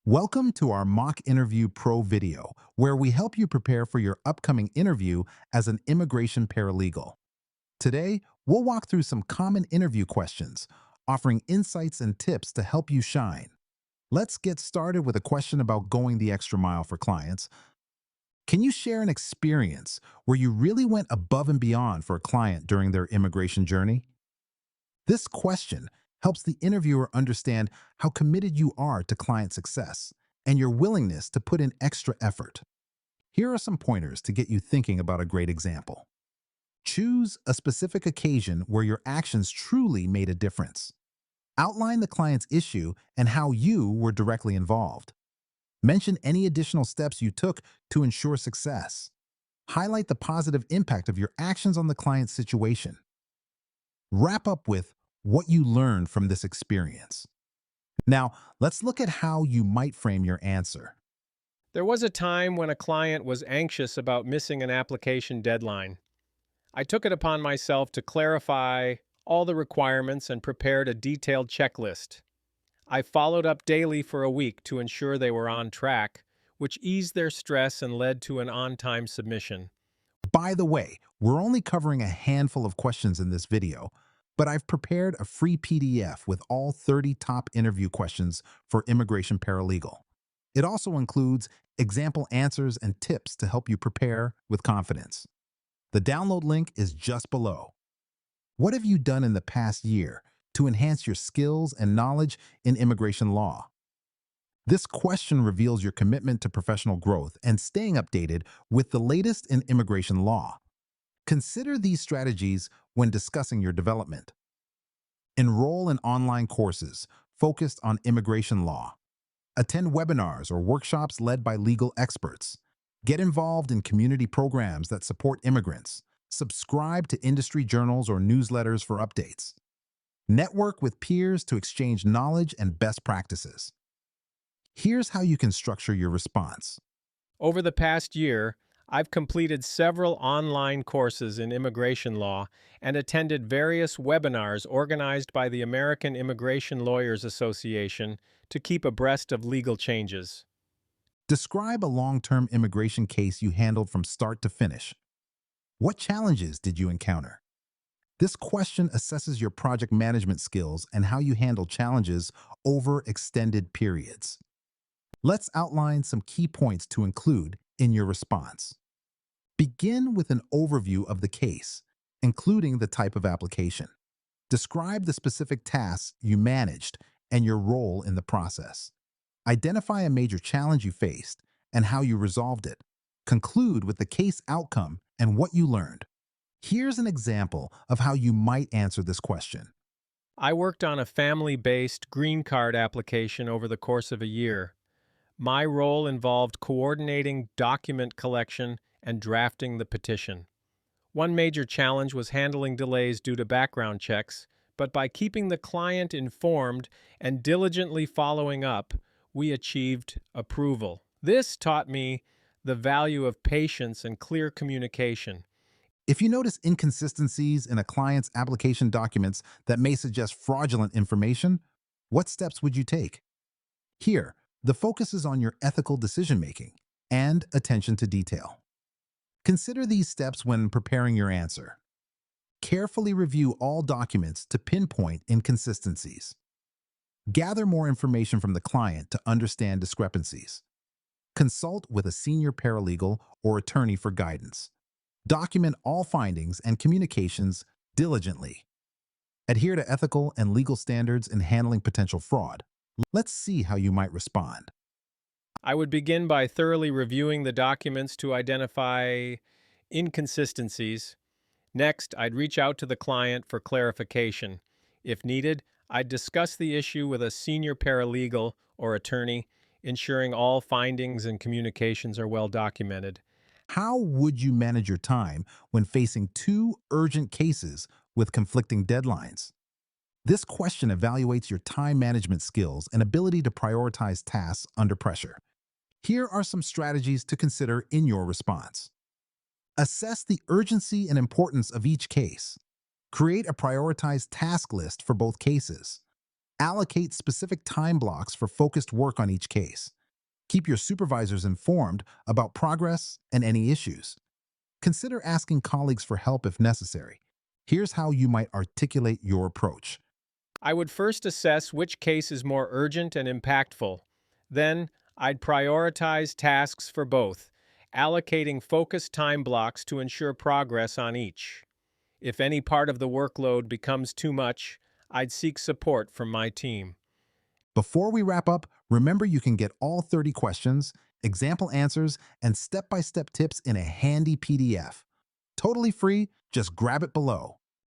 Welcome to our Mock Interview Pro video, where we help you prepare for your upcoming interview as an immigration paralegal. Today, we'll walk through some common interview questions, offering insights and tips to help you shine. Let's get started with a question about going the extra mile for clients. Can you share an experience where you really went above and beyond for a client during their immigration journey? This question helps the interviewer understand how committed you are to client success and your willingness to put in extra effort. Here are some pointers to get you thinking about a great example. Choose a specific occasion where your actions truly made a difference. Outline the client's issue and how you were directly involved. Mention any additional steps you took to ensure success. Highlight the positive impact of your actions on the client's situation. Wrap up with what you learned from this experience. Now, let's look at how you might frame your answer. There was a time when a client was anxious about missing an application deadline. I took it upon myself to clarify all the requirements and prepared a detailed checklist. I followed up daily for a week to ensure they were on track, which eased their stress and led to an on-time submission. By the way, we're only covering a handful of questions in this video, but I've prepared a free PDF with all 30 top interview questions for Immigration Paralegal. It also includes example answers and tips to help you prepare with confidence. The download link is just below. What have you done in the past year to enhance your skills and knowledge in immigration law? This question reveals your commitment to professional growth and staying updated with the latest in immigration law. Consider these strategies when discussing your development. Enroll in online courses focused on immigration law. Attend webinars or workshops led by legal experts. Get involved in community programs that support immigrants. Subscribe to industry journals or newsletters for updates. Network with peers to exchange knowledge and best practices. Here's how you can structure your response. Over the past year, I've completed several online courses in immigration law and attended various webinars organized by the American Immigration Lawyers Association to keep abreast of legal changes. Describe a long-term immigration case you handled from start to finish. What challenges did you encounter? This question assesses your project management skills and how you handle challenges over extended periods. Let's outline some key points to include in your response. Begin with an overview of the case, including the type of application. Describe the specific tasks you managed and your role in the process. Identify a major challenge you faced and how you resolved it. Conclude with the case outcome and what you learned. Here's an example of how you might answer this question. I worked on a family-based green card application over the course of a year. My role involved coordinating document collection and drafting the petition. One major challenge was handling delays due to background checks, but by keeping the client informed and diligently following up, we achieved approval. This taught me the value of patience and clear communication. If you notice inconsistencies in a client's application documents that may suggest fraudulent information, what steps would you take? Here, the focus is on your ethical decision-making and attention to detail. Consider these steps when preparing your answer. Carefully review all documents to pinpoint inconsistencies. Gather more information from the client to understand discrepancies. Consult with a senior paralegal or attorney for guidance. Document all findings and communications diligently. Adhere to ethical and legal standards in handling potential fraud. Let's see how you might respond. I would begin by thoroughly reviewing the documents to identify inconsistencies. Next, I'd reach out to the client for clarification. If needed, I'd discuss the issue with a senior paralegal or attorney, ensuring all findings and communications are well documented. How would you manage your time when facing two urgent cases with conflicting deadlines? This question evaluates your time management skills and ability to prioritize tasks under pressure. Here are some strategies to consider in your response. Assess the urgency and importance of each case. Create a prioritized task list for both cases. Allocate specific time blocks for focused work on each case. Keep your supervisors informed about progress and any issues. Consider asking colleagues for help if necessary. Here's how you might articulate your approach. I would first assess which case is more urgent and impactful. Then, I'd prioritize tasks for both, allocating focused time blocks to ensure progress on each. If any part of the workload becomes too much, I'd seek support from my team. Before we wrap up, remember you can get all 30 questions, example answers, and step-by-step tips in a handy PDF. Totally free, just grab it below.